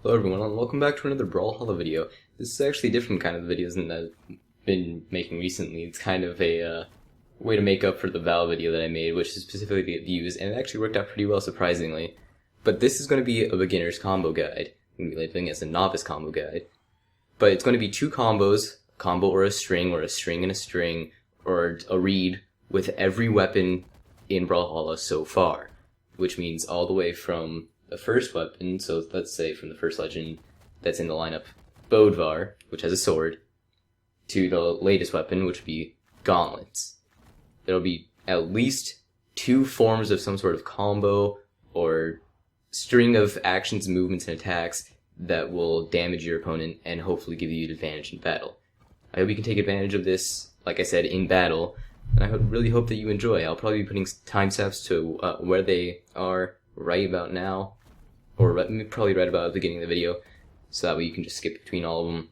Hello everyone, and welcome back to another Brawlhalla video. This is actually a different kind of videos than I've been making recently. It's kind of a way to make up for the Val video that I made, which is specifically to get views, and it actually worked out pretty well, surprisingly. But this is going to be a beginner's combo guide. I'm going to be labeling it as a novice combo guide. But it's going to be two combos, a combo or a string and a string, or a read with every weapon in Brawlhalla so far. Which means all the way from the first weapon, so let's say from the first legend that's in the lineup, Bodvar, which has a sword, to the latest weapon, which would be Gauntlets. There'll be at least two forms of some sort of combo or string of actions, movements, and attacks that will damage your opponent and hopefully give you an advantage in battle. I hope you can take advantage of this, like I said, in battle, and I really hope that you enjoy. I'll probably be putting timestamps to where they are right about now, or probably right about the beginning of the video, so that way you can just skip between all of them.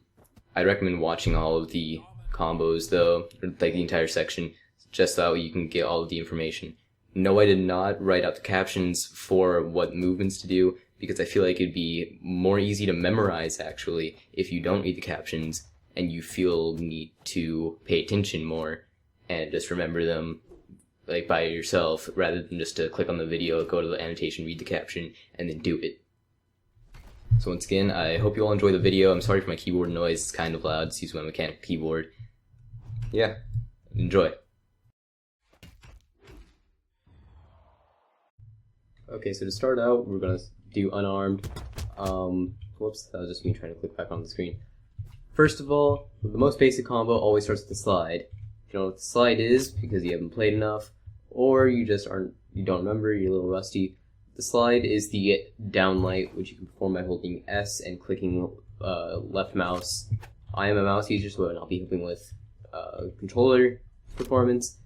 I recommend watching all of the combos though, or like the entire section, just so that way you can get all of the information. No, I did not write out the captions for what movements to do, because I feel like it'd be more easy to memorize actually if you don't read the captions and you feel need to pay attention more and just remember them like by yourself, rather than just to click on the video, go to the annotation, read the caption, and then do it. So once again, I hope you all enjoy the video. I'm sorry for my keyboard noise, it's kind of loud, it's using my mechanical keyboard. Yeah, enjoy. Okay, so to start out, we're gonna do Unarmed. Whoops, that was just me trying to click back on the screen. First of all, the most basic combo always starts with the slide. If you don't know what the slide is, because you haven't played enough, or you don't remember, you're a little rusty. The slide is the downlight, which you can perform by holding S and clicking left mouse. I am a mouse user, so I'll be helping with controller performance.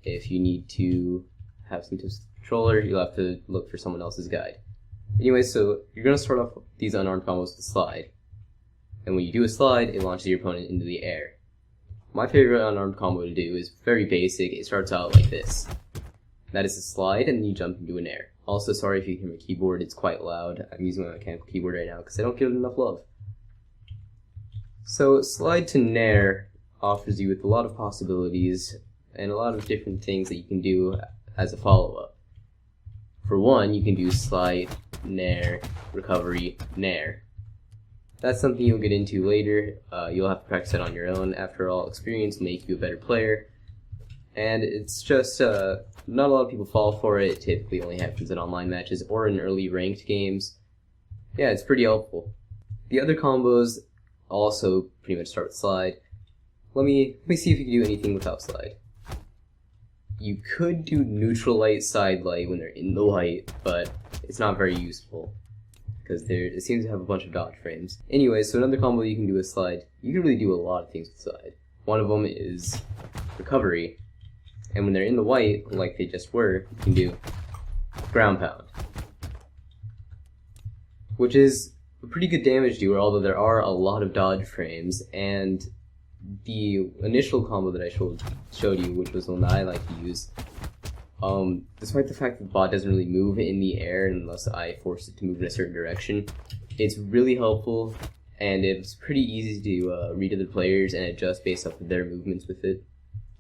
If you need to have some tips with the controller, you'll have to look for someone else's guide. Anyway, so you're going to start off these unarmed combos with a slide. And when you do a slide, it launches your opponent into the air. My favorite unarmed combo to do is very basic. It starts out like this. That is a slide, and then you jump into an air. Also, sorry if you hear my keyboard, it's quite loud. I'm using my mechanical keyboard right now because I don't give it enough love. So, slide to nair offers you with a lot of possibilities and a lot of different things that you can do as a follow-up. For one, you can do slide, nair, recovery, nair. That's something you'll get into later. You'll have to practice it on your own. After all, experience will make you a better player. And it's just, not a lot of people fall for it. It typically only happens in online matches or in early ranked games. Yeah, it's pretty helpful. The other combos also pretty much start with slide. Let me see if you can do anything without slide. You could do neutral light, side light when they're in the light, but it's not very useful, because it seems to have a bunch of dodge frames. Anyway, so another combo you can do with slide, you can really do a lot of things with slide. One of them is recovery, and when they're in the white, like they just were, you can do ground pound, which is a pretty good damage dealer, although there are a lot of dodge frames, and the initial combo that I showed you, which was the one that I like to use, despite the fact that the bot doesn't really move in the air unless I force it to move in a certain direction, it's really helpful, and it's pretty easy to read other players and adjust based off of their movements with it.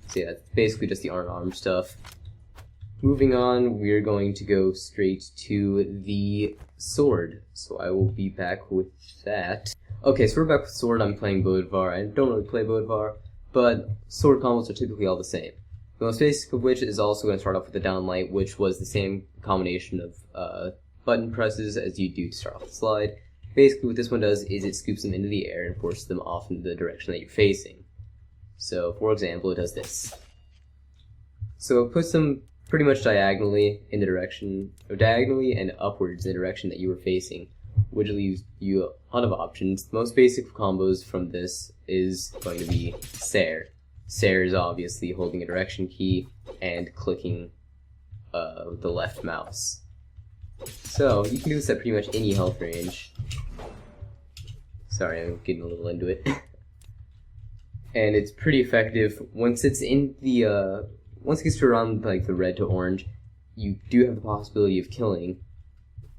So yeah, it's basically just the unarmed stuff. Moving on, we're going to go straight to the sword, so I will be back with that. Okay, so we're back with sword. I'm playing Bodvar. I don't really play Bodvar, but sword combos are typically all the same. The most basic of which is also going to start off with the downlight, which was the same combination of button presses as you do to start off the slide. Basically what this one does is it scoops them into the air and forces them off in the direction that you're facing. So, for example, it does this. So it puts them pretty much diagonally in the direction, or diagonally and upwards in the direction that you were facing, which leaves you a lot of options. The most basic combos from this is going to be Sair. Sair is obviously holding a direction key and clicking the left mouse. So you can do this at pretty much any health range. Sorry, I'm getting a little into it. And it's pretty effective. Once it's in the once it gets to around like the red to orange, you do have the possibility of killing.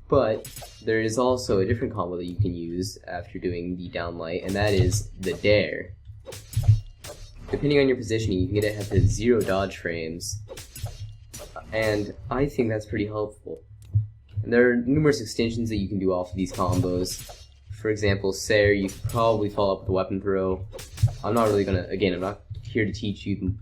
But there is also a different combo that you can use after doing the downlight, and that is the dare. Depending on your positioning, you can get it up to 0 dodge frames, and I think that's pretty helpful. And there are numerous extensions that you can do off of these combos. For example, Sair, you could probably follow up with a weapon throw. I'm not here to teach you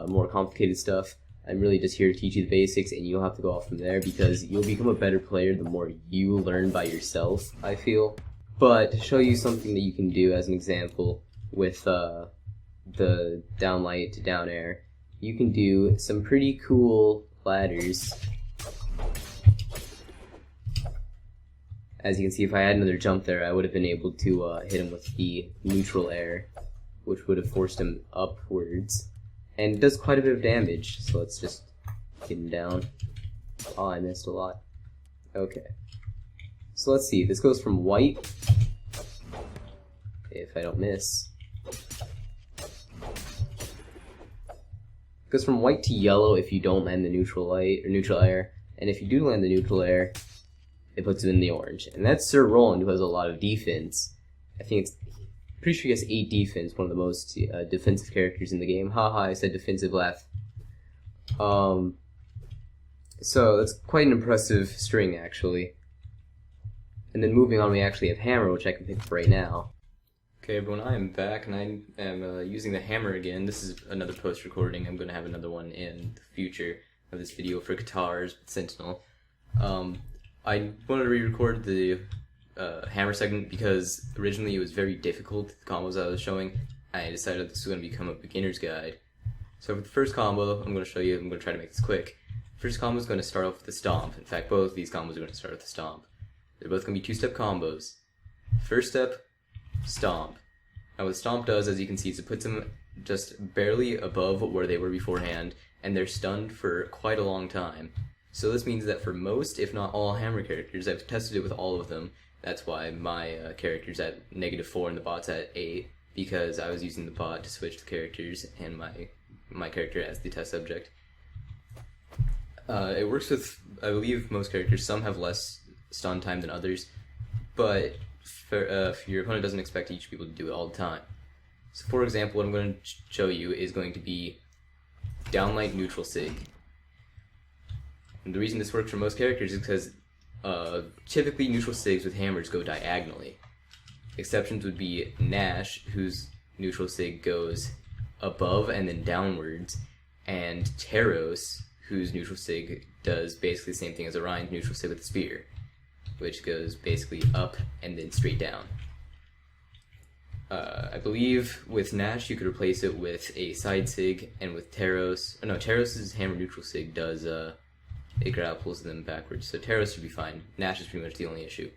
more complicated stuff. I'm really just here to teach you the basics, and you'll have to go off from there because you'll become a better player the more you learn by yourself, I feel. But to show you something that you can do as an example with the downlight to down air, you can do some pretty cool ladders. As you can see, if I had another jump there, I would have been able to hit him with the neutral air, which would have forced him upwards. And it does quite a bit of damage, so let's just get him down. Oh, I missed a lot. Okay. So let's see, this goes from white, if I don't miss. It goes from white to yellow if you don't land the neutral light, or neutral air, and if you do land the neutral air, it puts it in the orange. And that's Sir Roland, who has a lot of defense. I think it's pretty sure he has 8 defense, one of the most defensive characters in the game. Haha, I said defensive laugh. So that's quite an impressive string, actually. And then moving on, we actually have Hammer, which I can pick up right now. Okay, everyone, I am back, and I am using the Hammer again. This is another post recording. I'm going to have another one in the future of this video for Katars with Sentinel. I wanted to re-record the Hammer segment because originally it was very difficult, the combos I was showing. I decided this was going to become a beginner's guide. So for the first combo, I'm going to show you, I'm going to try to make this quick. First combo is going to start off with the Stomp. In fact, both of these combos are going to start with the Stomp. They're both going to be 2-step combos. First step, Stomp. Now what Stomp does, as you can see, is it puts them just barely above where they were beforehand, and they're stunned for quite a long time. So this means that for most, if not all, Hammer characters, I've tested it with all of them. That's why my character's at -4 and the bot's at 8, because I was using the bot to switch the characters and my character as the test subject. It works with, I believe, most characters. Some have less stun time than others, but if your opponent doesn't expect each people to do it all the time. So for example, what I'm going to show you is going to be downlight neutral sig. And the reason this works for most characters is because typically neutral sigs with hammers go diagonally. Exceptions would be Nash, whose neutral sig goes above and then downwards, and Taros, whose neutral sig does basically the same thing as Orion's neutral sig with the spear, which goes basically up and then straight down. I believe with Nash you could replace it with a side sig, and with Taros, Taros' hammer neutral sig does it grapples them backwards, so Taros should be fine. Nash is pretty much the only issue.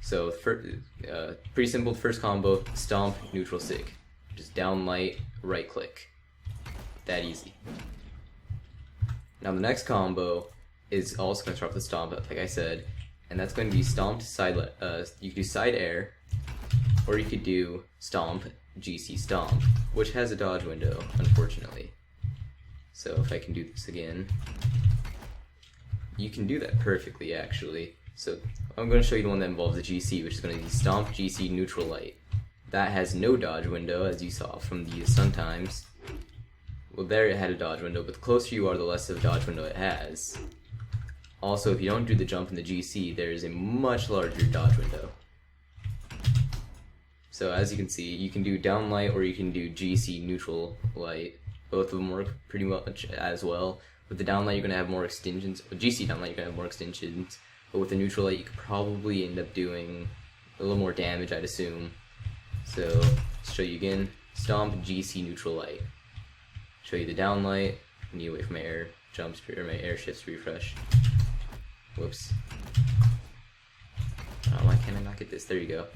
So pretty simple first combo, Stomp, neutral sig. Just downlight, right click. That easy. Now the next combo is also going to start with the Stomp, like I said, and that's going to be Stomp side, you could do side air, or you could do Stomp, GC Stomp, which has a dodge window, unfortunately. So if I can do this again, you can do that perfectly, actually. So I'm going to show you the one that involves the GC, which is going to be Stomp, GC, neutral light. That has no dodge window, as you saw from the stun times. Well, there it had a dodge window, but the closer you are, the less of a dodge window it has. Also, if you don't do the jump in the GC, there is a much larger dodge window. So as you can see, you can do downlight or you can do GC neutral light. Both of them work pretty much as well. With the downlight, you're going to have more extensions. With GC downlight, you're going to have more extensions. But with the neutral light, you could probably end up doing a little more damage, I'd assume. So, to show you again, Stomp, GC, neutral light. Show you the downlight. I need to wait for my air jumps or my air shifts to refresh. Whoops. Oh, why can't I not get this? There you go.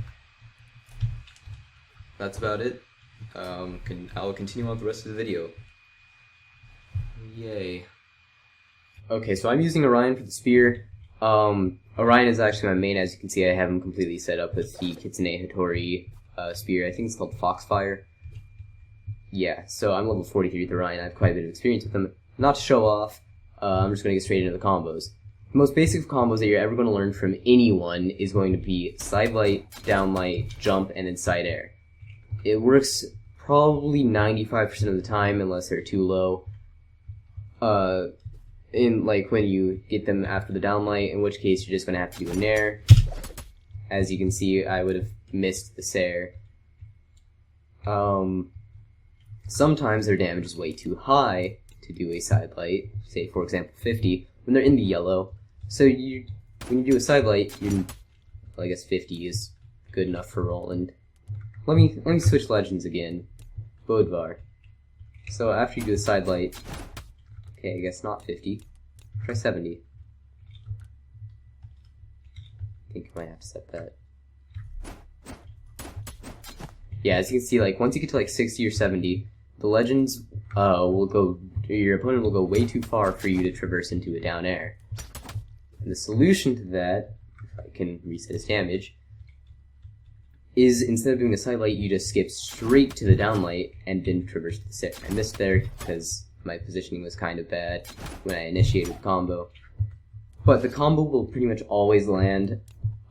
That's about it. I'll continue on with the rest of the video. Yay. Okay, so I'm using Orion for the spear. Orion is actually my main. As you can see, I have him completely set up with the Kitsune Hattori spear. I think it's called Foxfire. Yeah, so I'm level 43 with Orion. I have quite a bit of experience with him. Not to show off, I'm just going to get straight into the combos. The most basic combos that you're ever going to learn from anyone is going to be side light, down light, jump, and then side air. It works probably 95% of the time unless they're too low. In like when you get them after the down light, in which case you're just going to have to do a nair. As you can see, I would have missed the Sair. Sometimes their damage is way too high to do a side light, say for example 50, when they're in the yellow. So when you do a side light, well, I guess 50 is good enough for Roland. Let me switch legends again. Bodvar. So after you do a side light, okay, I guess not 50. Try 70. I think I might have to set that. Yeah, as you can see, like once you get to like 60 or 70, the legends your opponent will go way too far for you to traverse into a down air. And the solution to that, if I can reset his damage, is instead of doing a side light, you just skip straight to the down light and didn't traverse the Sair. I missed there because my positioning was kind of bad when I initiated the combo. But the combo will pretty much always land.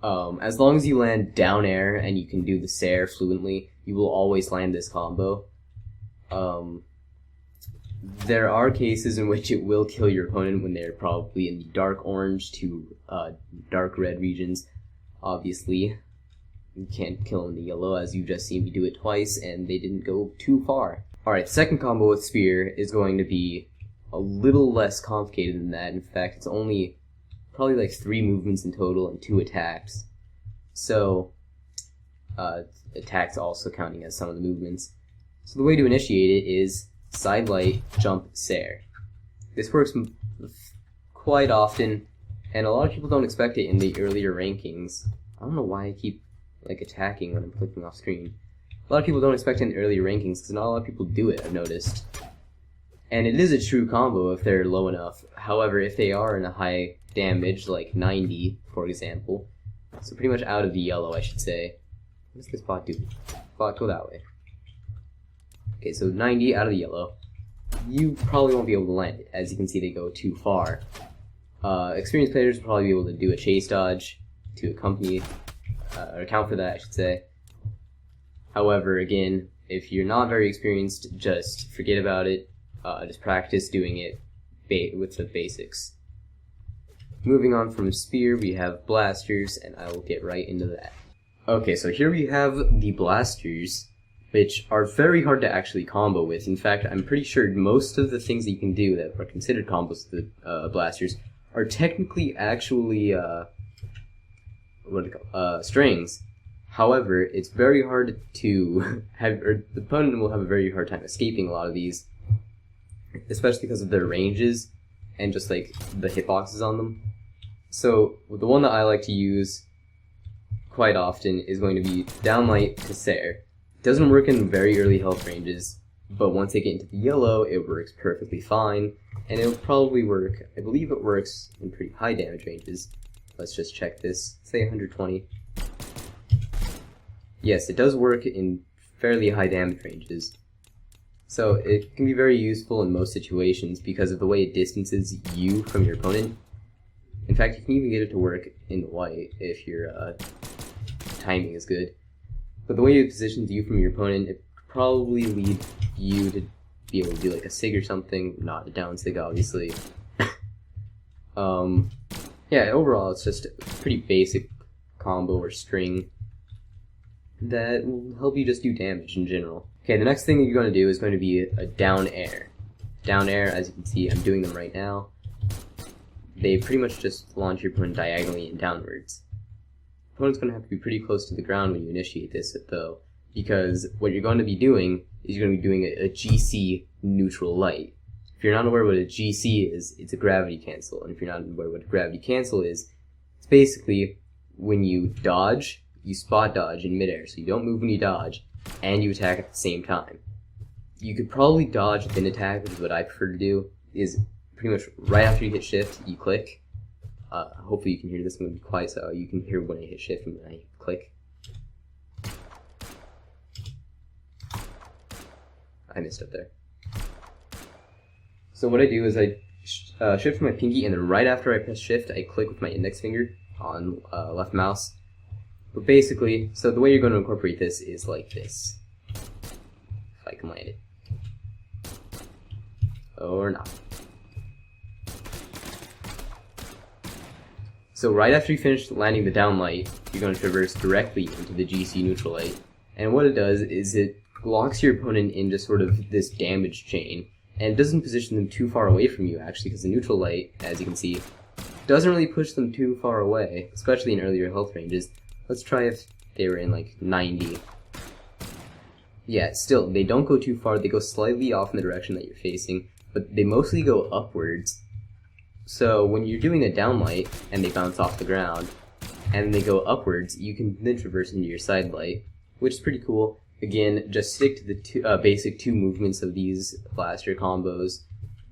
As long as you land down air and you can do the Sair fluently, you will always land this combo. There are cases in which it will kill your opponent when they're probably in the dark orange to dark red regions. Obviously, you can't kill in the yellow, as you've just seen me do it twice, and they didn't go too far. Alright, second combo with Spear is going to be a little less complicated than that. In fact, it's only probably like 3 movements in total and 2 attacks. So, attacks also counting as some of the movements. So the way to initiate it is side light, jump, Sair. This works quite often, and a lot of people don't expect it in the earlier rankings. I don't know why I keep like attacking when I'm clicking off screen. A lot of people don't expect it in the earlier rankings because not a lot of people do it, I've noticed. And it is a true combo if they're low enough. However, if they are in a high damage, like 90, for example, so pretty much out of the yellow, I should say. What does this bot do? Bot, go that way. Okay, so 90 out of the yellow. You probably won't be able to land it. As you can see, they go too far. Experienced players will probably be able to do a chase dodge to accompany, or account for that, I should say. However, again, if you're not very experienced, just forget about it. Just practice doing it with the basics. Moving on from Spear, we have Blasters, and I will get right into that. Okay, so here we have the Blasters, which are very hard to actually combo with. In fact, I'm pretty sure most of the things that you can do that are considered combos with the Blasters are technically actually, strings. However, it's very hard to have, or the opponent will have a very hard time escaping a lot of these, especially because of their ranges and just like the hitboxes on them. So the one that I like to use quite often is going to be downlight to Sair. It doesn't work in very early health ranges, but once they get into the yellow, it works perfectly fine, and it'll probably work, I believe it works in pretty high damage ranges. Let's just check this, say 120. Yes, it does work in fairly high damage ranges. So it can be very useful in most situations because of the way it distances you from your opponent. In fact, you can even get it to work in the white if your timing is good. But the way it positions you from your opponent, it could probably lead you to be able to do like a sig or something, not a down sig obviously. Yeah, overall it's just a pretty basic combo or string that will help you just do damage in general. Okay, the next thing that you're going to do is going to be a down air. Down air, as you can see, I'm doing them right now. They pretty much just launch your opponent diagonally and downwards. The opponent's going to have to be pretty close to the ground when you initiate this, though, because what you're going to be doing is you're going to be doing a GC neutral light. If you're not aware what a GC is, it's a gravity cancel, and if you're not aware what a gravity cancel is, it's basically when you dodge, you spot dodge in midair, so you don't move when you dodge, and you attack at the same time. You could probably dodge then attack, which is what I prefer to do, is pretty much right after you hit shift, you click. Hopefully you can hear this. I'm going to be quiet so you can hear when I hit shift and when I click. I messed up there. So what I do is I shift with my pinky, and then right after I press shift, I click with my index finger on left mouse. But basically, so the way you're going to incorporate this is like this. If I can land it. Or not. So right after you finish landing the down light, you're going to traverse directly into the GC neutral light. And what it does is it locks your opponent into sort of this damage chain. And it doesn't position them too far away from you, actually, because the neutral light, as you can see, doesn't really push them too far away, especially in earlier health ranges. Let's try if they were in, like, 90. Yeah, still, they don't go too far. They go slightly off in the direction that you're facing, but they mostly go upwards. So when you're doing a downlight, and they bounce off the ground, and they go upwards, you can then traverse into your side light, which is pretty cool. Again, just stick to the basic two movements of these blaster combos.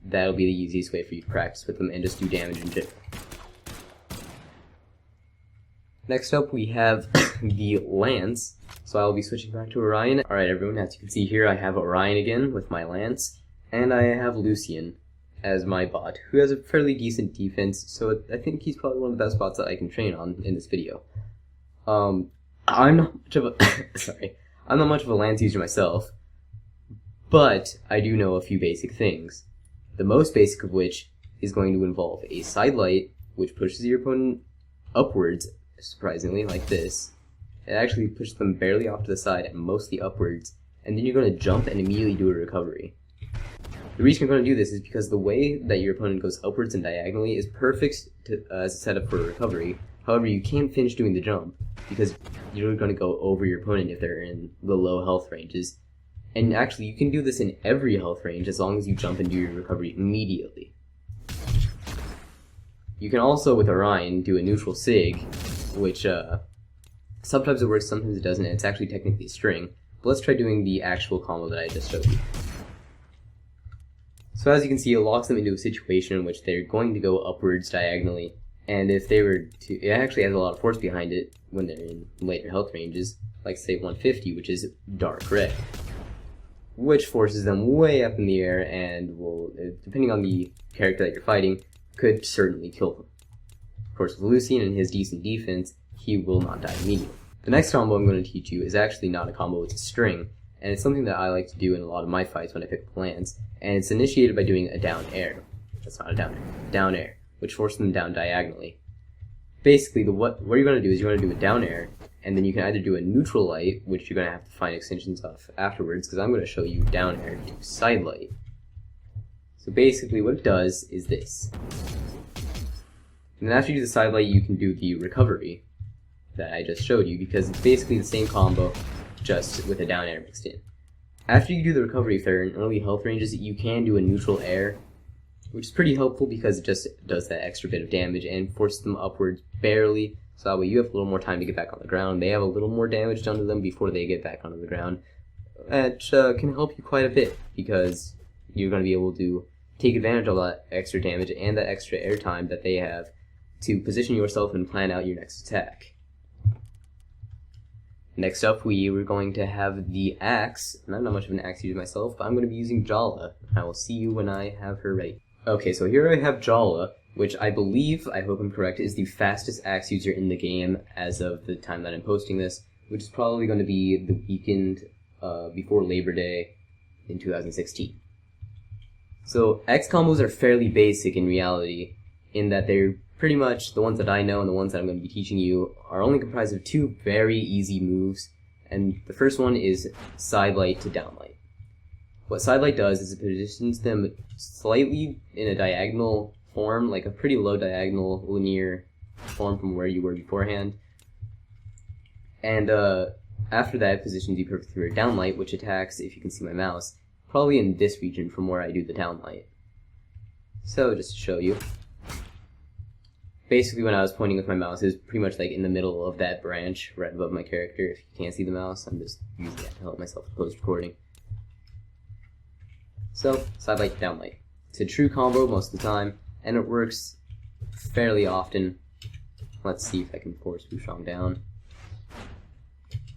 That'll be the easiest way for you to practice with them and just do damage in general. Next up we have the Lance. So I'll be switching back to Orion. Alright everyone, as you can see here I have Orion again with my Lance. And I have Lucian as my bot, who has a fairly decent defense, so I think he's probably one of the best bots that I can train on in this video. I'm not much of a sorry. I'm not much of a Lance user myself, but I do know a few basic things. The most basic of which is going to involve a side light, which pushes your opponent upwards, surprisingly, like this. It actually pushes them barely off to the side and mostly upwards, and then you're going to jump and immediately do a recovery. The reason you're going to do this is because the way that your opponent goes upwards and diagonally is perfect as a setup for a recovery. However, you can't finish doing the jump, because you're going to go over your opponent if they're in the low health ranges. And actually, you can do this in every health range as long as you jump and do your recovery immediately. You can also, with Orion, do a neutral sig, which sometimes it works, sometimes it doesn't, and it's actually technically a string. But let's try doing the actual combo that I just showed you. So as you can see, it locks them into a situation in which they're going to go upwards diagonally. And if they were to, it actually has a lot of force behind it when they're in later health ranges, like say 150, which is dark red, which forces them way up in the air and will, depending on the character that you're fighting, could certainly kill them. Of course, with Lucian and his decent defense, he will not die immediately. The next combo I'm going to teach you is actually not a combo, it's a string, and it's something that I like to do in a lot of my fights when I pick up Lance, and it's initiated by doing a down air. That's not a down air. Down air, which forces them down diagonally. Basically, what you're going to do is you're going to do a down air, and then you can either do a neutral light, which you're going to have to find extensions of afterwards, because I'm going to show you down air to side light. So basically what it does is this. And then after you do the side light, you can do the recovery that I just showed you, because it's basically the same combo, just with a down air mixed in. After you do the recovery, if they're in early health ranges, you can do a neutral air, which is pretty helpful because it just does that extra bit of damage and forces them upwards barely, so that way you have a little more time to get back on the ground. They have a little more damage done to them before they get back onto the ground, which can help you quite a bit, because you're going to be able to take advantage of that extra damage and that extra air time that they have to position yourself and plan out your next attack. Next up, we were going to have the axe, and I'm not much of an axe user myself, but I'm going to be using Brawlhalla. I will see you when I have her ready. Okay, so here I have Brawlhalla, which I believe, I hope I'm correct, is the fastest axe user in the game as of the time that I'm posting this, which is probably going to be the weekend before Labor Day in 2016. So, axe combos are fairly basic in reality, in that they're pretty much the ones that I know and the ones that I'm going to be teaching you are only comprised of two very easy moves, and the first one is side light to down light. What side light does is it positions them slightly in a diagonal form, like a pretty low diagonal linear form from where you were beforehand, and after that it positions you perfectly for a down light, which attacks, if you can see my mouse, probably in this region from where I do the down light. So just to show you, basically when I was pointing with my mouse, it was pretty much like in the middle of that branch, right above my character. If you can't see the mouse, I'm just using that to help myself post-recording. So, side light, down light. It's a true combo most of the time, and it works fairly often. Let's see if I can force Wushang down.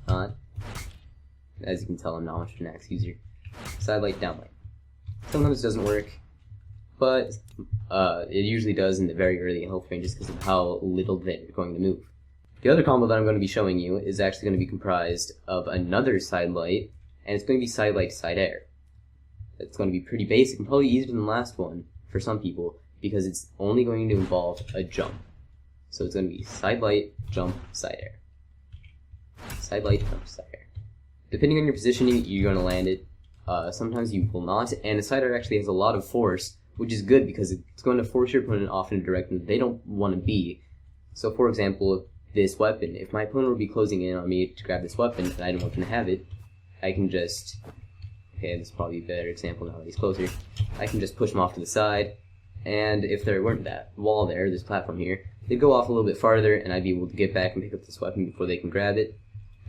As you can tell, I'm not much of an axe user. Side light, down light. Sometimes it doesn't work, but it usually does in the very early health ranges because of how little they're going to move. The other combo that I'm going to be showing you is actually going to be comprised of another side light, and it's going to be side light to side air. It's going to be pretty basic and probably easier than the last one for some people because it's only going to involve a jump. So it's going to be side light, jump, side air. Side light, jump, side air. Depending on your positioning, you're going to land it. Sometimes you will not, and the side air actually has a lot of force, which is good because it's going to force your opponent off in a direction that they don't want to be. So for example, this weapon, if my opponent would be closing in on me to grab this weapon and I don't want them to have it, I can just, okay, this is probably a better example now that he's closer, I can just push him off to the side, and if there weren't that wall there, this platform here, they'd go off a little bit farther and I'd be able to get back and pick up this weapon before they can grab it,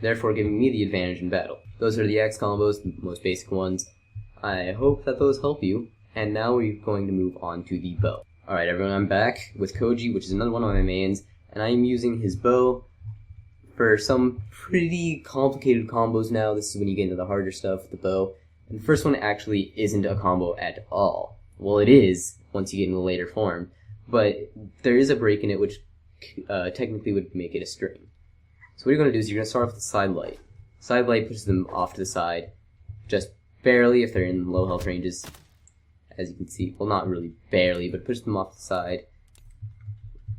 therefore giving me the advantage in battle. Those are the X combos, the most basic ones. I hope that those help you, and now we're going to move on to the bow. Alright everyone, I'm back with Koji, which is another one of my mains, and I'm using his bow for some pretty complicated combos now. This is when you get into the harder stuff with the bow. And the first one actually isn't a combo at all. Well, it is once you get into the later form, but there is a break in it which technically would make it a string. So what you're going to do is you're going to start off with the side light. Side light pushes them off to the side, just barely if they're in low health ranges, as you can see. Well, not really barely, but pushes them off to the side,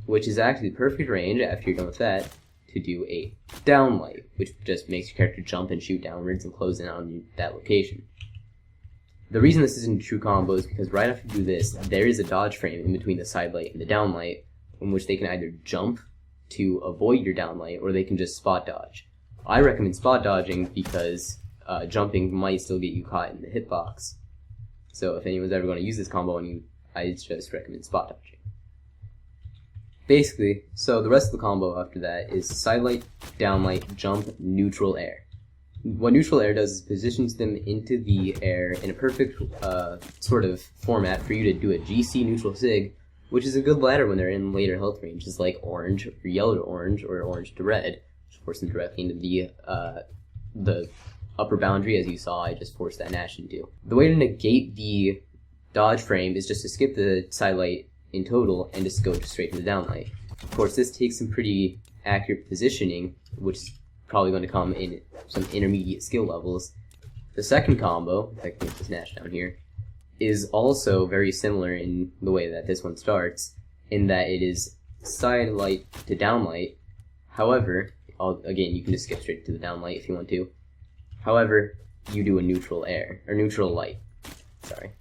which is actually the perfect range after you're done with that to do a down light, which just makes your character jump and shoot downwards and close in on that location. The reason this isn't a true combo is because right after you do this, there is a dodge frame in between the side light and the down light, in which they can either jump to avoid your down light, or they can just spot dodge. I recommend spot dodging because jumping might still get you caught in the hitbox. So if anyone's ever going to use this combo on you, I just recommend spot dodging. Basically, so the rest of the combo after that is side light, down light, jump, neutral air. What neutral air does is positions them into the air in a perfect sort of format for you to do a GC neutral sig, which is a good ladder when they're in later health ranges like orange, or yellow to orange, or orange to red, which forces them directly into the upper boundary. As you saw, I just forced that Nash into. The way to negate the dodge frame is just to skip the side light in total and just go straight to the down light. Of course, this takes some pretty accurate positioning, which is probably going to come in some intermediate skill levels. The second combo, if I can get this Nash down here, is also very similar in the way that this one starts, in that it is side light to down light. However, again, you can just skip straight to the down light if you want to. However, you do a neutral air, or neutral light, sorry.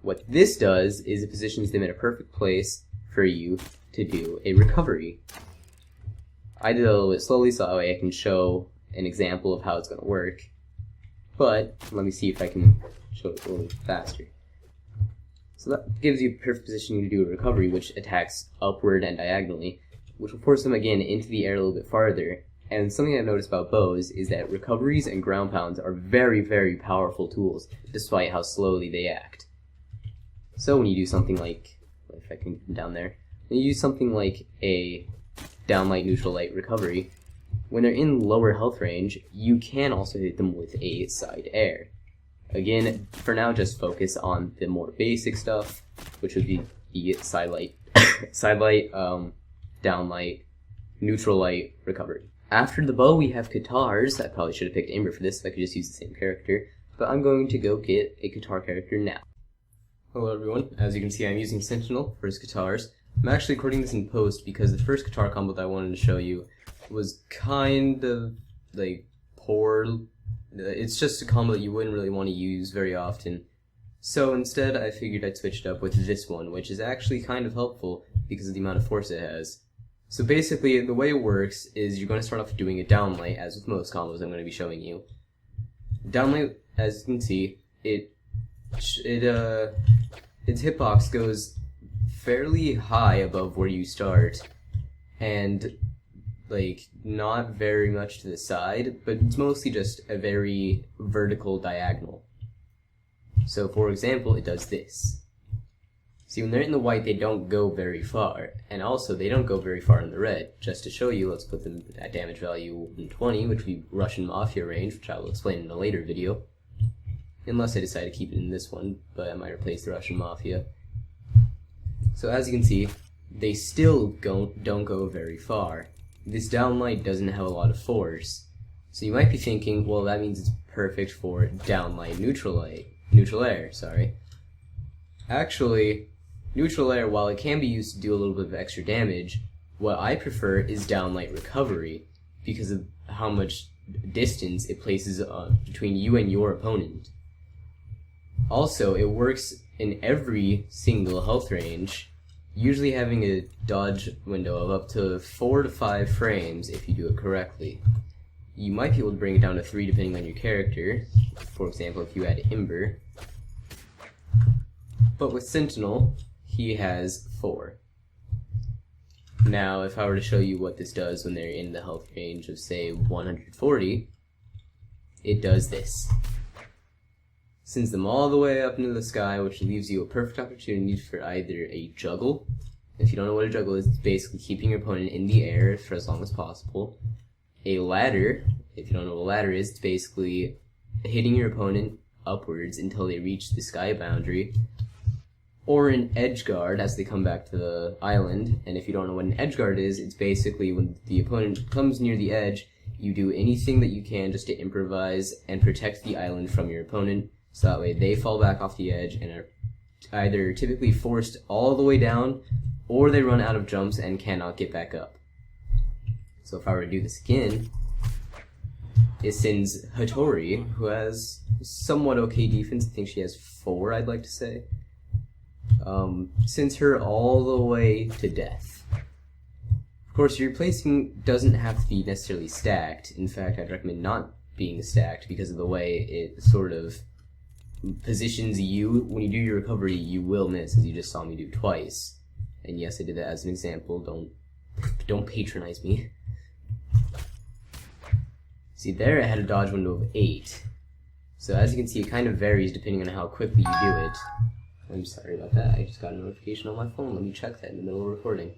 What this does is it positions them in a perfect place for you to do a recovery. I did it a little bit slowly so that way I can show an example of how it's going to work, but let me see if I can show it a little bit faster. So that gives you a perfect positioning to do a recovery, which attacks upward and diagonally, which will force them again into the air a little bit farther. And something I've noticed about bows is that recoveries and ground pounds are very, very powerful tools, despite how slowly they act. So when you do something like, if I can get down there, when you use something like a down light, neutral light recovery, when they're in lower health range, you can also hit them with a side air. Again, for now, just focus on the more basic stuff, which would be the side light, down light, neutral light, recovery. After the bow, we have Katars. I probably should have picked Amber for this, so I could just use the same character, but I'm going to go get a Katar character now. Hello everyone, as you can see I'm using Sentinel for his Katars. I'm actually recording this in post because the first Katar combo that I wanted to show you was kind of, like, poor. It's just a combo that you wouldn't really want to use very often. So instead I figured I'd switch it up with this one, which is actually kind of helpful because of the amount of force it has. So basically, the way it works is you're going to start off doing a downlight, as with most combos I'm going to be showing you. Downlight, as you can see, its hitbox goes fairly high above where you start, and like not very much to the side, but it's mostly just a very vertical diagonal. So for example, it does this. See, when they're in the white, they don't go very far, and also they don't go very far in the red. Just to show you, let's put them at damage value 120, which would be Russian Mafia range, which I will explain in a later video. unless I decide to keep it in this one, but I might replace the Russian Mafia. So as you can see, they still don't go very far. This downlight doesn't have a lot of force. So you might be thinking, well, that means it's perfect for downlight neutral air, sorry. Actually, neutral air, while it can be used to do a little bit of extra damage, what I prefer is downlight recovery, because of how much distance it places between you and your opponent. Also, it works in every single health range, usually having a dodge window of up to 4 to 5 frames if you do it correctly. You might be able to bring it down to 3 depending on your character, for example if you add Ember. But with Sentinel, he has 4. Now, if I were to show you what this does when they're in the health range of, say, 140, it does this. Sends them all the way up into the sky, which leaves you a perfect opportunity for either a juggle. If you don't know what a juggle is, it's basically keeping your opponent in the air for as long as possible. A ladder, if you don't know what a ladder is, it's basically hitting your opponent upwards until they reach the sky boundary. Or an edge guard as they come back to the island, and if you don't know what an edge guard is, it's basically when the opponent comes near the edge, you do anything that you can just to improvise and protect the island from your opponent, so that way they fall back off the edge and are either typically forced all the way down, or they run out of jumps and cannot get back up. So if I were to do this again, it sends Hattori, who has somewhat okay defense. I think she has 4, I'd like to say. Sends her all the way to death. Of course, your placing doesn't have to be necessarily stacked. In fact, I'd recommend not being stacked because of the way it sort of positions you. When you do your recovery, you will miss, as you just saw me do twice. And yes, I did that as an example. Don't patronize me. See, there I had a dodge window of 8. So as you can see, it kind of varies depending on how quickly you do it. I'm sorry about that, I just got a notification on my phone. Let me check that in the middle of recording.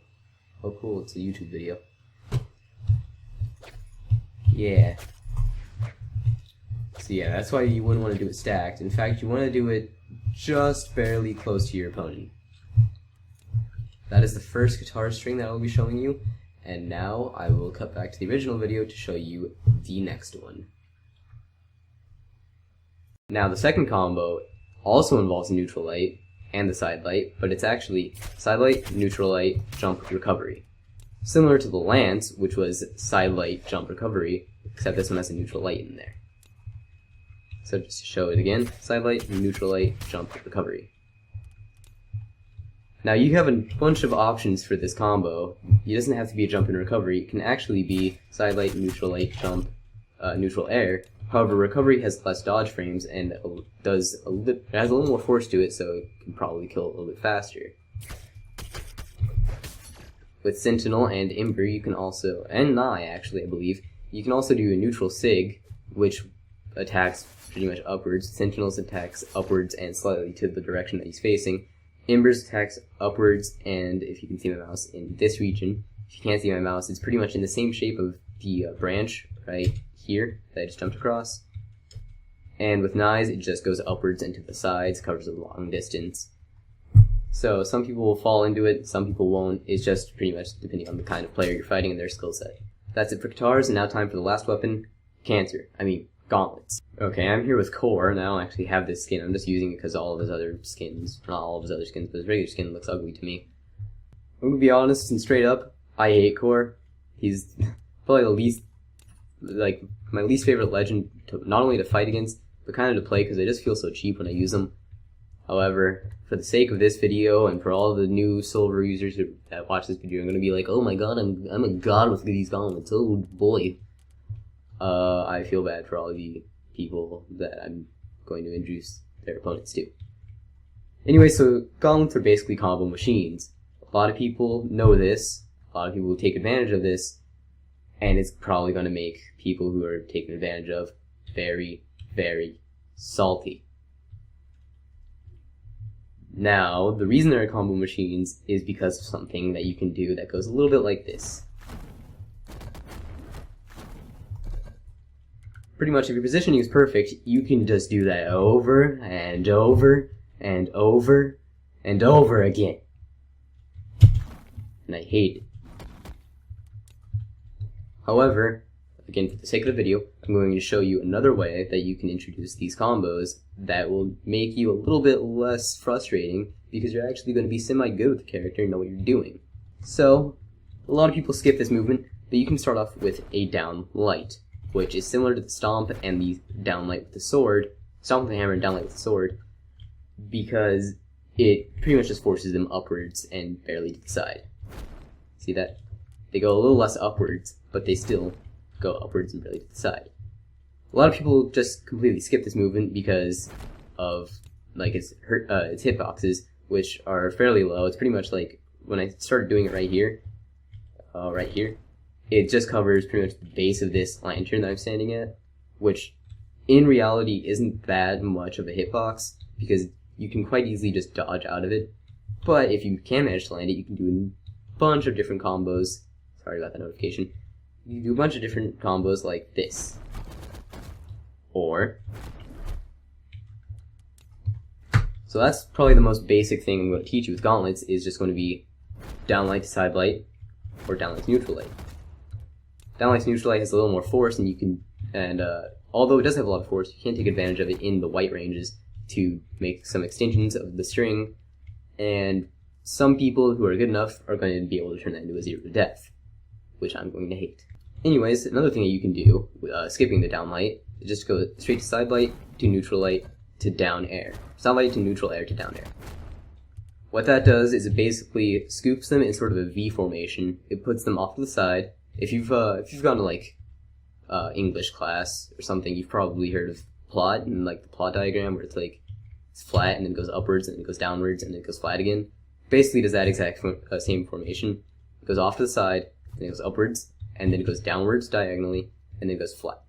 Oh cool, it's a YouTube video. Yeah. So yeah, that's why you wouldn't want to do it stacked. In fact, you want to do it just barely close to your opponent. That is the first guitar string that I'll be showing you, and now I will cut back to the original video to show you the next one. Now the second combo also involves neutral light and the side light, but it's actually side light, neutral light, jump, recovery. Similar to the Lance, which was side light, jump, recovery, except this one has a neutral light in there. So just to show it again, side light, neutral light, jump, recovery. Now you have a bunch of options for this combo. It doesn't have to be a jump and recovery. It can actually be side light, neutral light, jump, neutral air. However, recovery has less dodge frames and it has a little more force to it, so it can probably kill a little bit faster. With Sentinel and Ember, you can also, and Nye actually, I believe, you can also do a neutral Sig, which attacks pretty much upwards. Sentinel's attacks upwards and slightly to the direction that he's facing. Ember's attacks upwards, and if you can see my mouse in this region, if you can't see my mouse, it's pretty much in the same shape of the branch right here that I just jumped across. And with Nye's, it just goes upwards and to the sides, covers a long distance. So some people will fall into it, some people won't. It's just pretty much depending on the kind of player you're fighting and their skill set. That's it for Katars, and now time for the last weapon, Gauntlets. Okay, I'm here with Core, and I don't actually have this skin. I'm just using it because all of his other skins, not all of his other skins, but his regular skin looks ugly to me. I'm gonna be honest and straight up, I hate Core. He's probably my least favorite legend, not only to fight against, but kind of to play, because they just feel so cheap when I use them. However, for the sake of this video, and for all the new silver users that watch this video, I'm gonna be like, oh my god, I'm a god with these gauntlets, oh boy. I feel bad for all the people that I'm going to introduce their opponents to. Anyway, so gauntlets are basically combo machines. A lot of people know this, a lot of people will take advantage of this, and it's probably going to make people who are taken advantage of very, very salty. Now, the reason they're combo machines is because of something that you can do that goes a little bit like this. Pretty much, if your positioning is perfect, you can just do that over and over and over and over again. And I hate it. However, again, for the sake of the video, I'm going to show you another way that you can introduce these combos that will make you a little bit less frustrating because you're actually going to be semi-good with the character and know what you're doing. So, a lot of people skip this movement, but you can start off with a down light, which is similar to the stomp and the down light with the sword, stomp with the hammer and down light with the sword, because it pretty much just forces them upwards and barely to the side. See that? They go a little less upwards, but they still go upwards and barely to the side. A lot of people just completely skip this movement because of like its hitboxes, which are fairly low. It's pretty much like when I started doing it right here, it just covers pretty much the base of this lantern that I'm standing at, which in reality isn't that much of a hitbox because you can quite easily just dodge out of it. But if you can manage to land it, you can do a bunch of different combos. Sorry about that notification. You can do a bunch of different combos like this. Or, so that's probably the most basic thing I'm going to teach you with Gauntlets, is just going to be down light to side light, or down light to neutral light. Down light to neutral light has a little more force, and you can, although it does have a lot of force, you can take advantage of it in the white ranges to make some extensions of the string, and some people who are good enough are going to be able to turn that into a 0 to death, which I'm going to hate. Anyways, another thing that you can do with skipping the down light is just go straight to side light, to neutral light, to down air. Side light to neutral air to down air. What that does is it basically scoops them in sort of a V formation. It puts them off to the side. If you've gone to like English class or something, you've probably heard of plot and like the plot diagram where it's like it's flat and then it goes upwards and then it goes downwards and then it goes flat again. Basically, does that exact same formation. It goes off to the side, then it goes upwards, and then it goes downwards diagonally, and then it goes flat.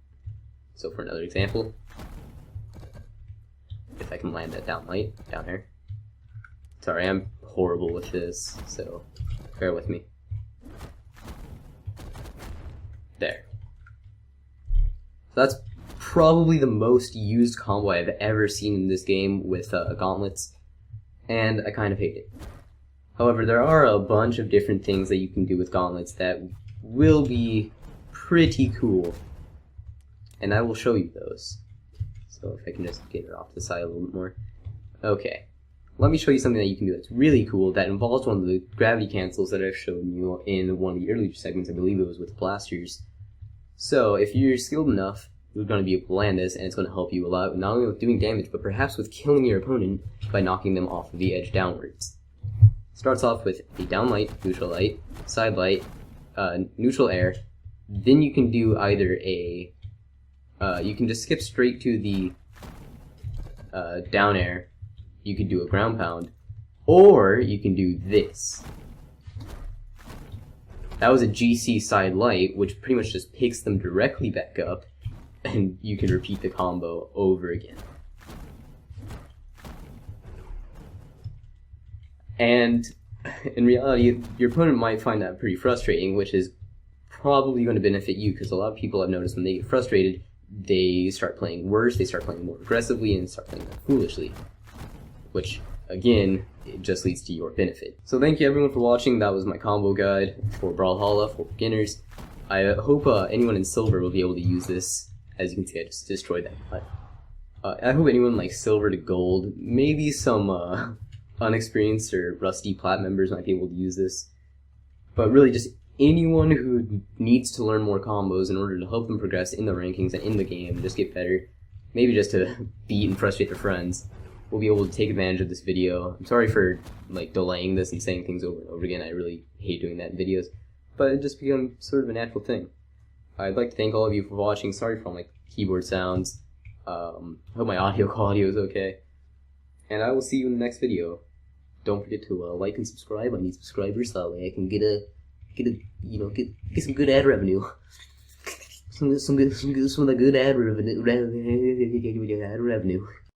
So for another example, if I can land that down light down here. Sorry, I'm horrible with this, so bear with me. There. So that's probably the most used combo I've ever seen in this game with Gauntlets, and I kind of hate it. However, there are a bunch of different things that you can do with Gauntlets that will be pretty cool, and I will show you those. So if I can just get it off to the side a little bit more. Okay, let me show you something that you can do that's really cool that involves one of the gravity cancels that I've shown you in one of the earlier segments. I believe it was with blasters. So if you're skilled enough, you're going to be able to land this, and it's going to help you a lot, not only with doing damage, but perhaps with killing your opponent by knocking them off of the edge downwards. Starts off with a down light, neutral light, side light, neutral air. Then you can do either a, you can just skip straight to the down air. You can do a ground pound, or you can do this. That was a GC side light, which pretty much just picks them directly back up, and you can repeat the combo over again. And in reality, your opponent might find that pretty frustrating, which is probably going to benefit you, because a lot of people I've noticed when they get frustrated, they start playing worse, they start playing more aggressively, and start playing more foolishly. Which, again, it just leads to your benefit. So thank you everyone for watching. That was my combo guide for Brawlhalla for beginners. I hope anyone in silver will be able to use this. As you can see, I just destroyed that. I hope anyone like silver to gold, maybe some unexperienced or rusty plat members might be able to use this. But really just anyone who needs to learn more combos in order to help them progress in the rankings and in the game, just get better, maybe just to beat and frustrate their friends, will be able to take advantage of this video. I'm sorry for like delaying this and saying things over and over again. I really hate doing that in videos, but it just becomes sort of a natural thing. I'd like to thank all of you for watching. Sorry for all my keyboard sounds. I hope my audio quality was okay. And I will see you in the next video. Don't forget to like and subscribe. I need subscribers so that way I can get some good ad revenue. some of the good ad revenue.